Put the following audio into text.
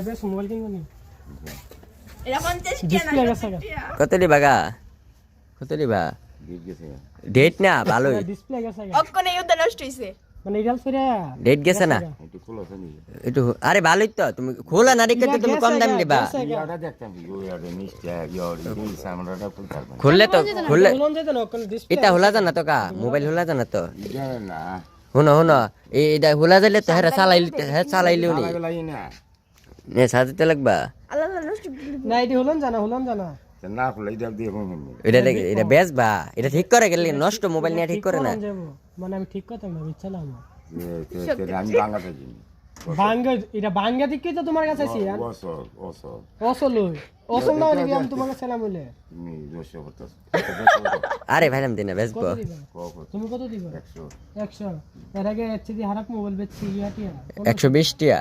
বেশ মোবাইল কিনবো নি এটা 50 ডিসপ্লে গেছে কত দিবা গা কত দিবা ডেট না ভালো ডিসপ্লে গেছে অক্ষণে ইউদ্দ নষ্ট হইছে মানে ইরাল ফিরে ডেট গেছে না একটু আরে ভালোই তো তুমি খোলা না রেখে তো তুমি কম দাম দিবা খুললে তো খুললে বলুন যেতে না কোন ডিসপ্লে এটা হলা জানা তো কা মোবাইল হলা জানা তো শুনো শুনো এইটা হলা যাইলে তো হ্যাঁ চালাইলেও নি নে সাজাতে লাগবা আল্লাহ নষ্ট না এটি হলন জানা এটা বেচবা এটা ঠিক করে গেলে নষ্ট মোবাইল নিয়ে ঠিক করে না মানে আমি ঠিক কথা না বিচ্ছালাম বাঙ্গা এটা বাঙ্গা দিকে তো তোমার কাছে আছি অসল না হলে আমি তোমার কাছে না বলে আরে ভাইরাম দিনা বেচবো তুমি কত দিবা 100 এর আগে এর চেয়ে হারাক মোবাইল বেচছি ইয়াটিয়া 120 টিয়া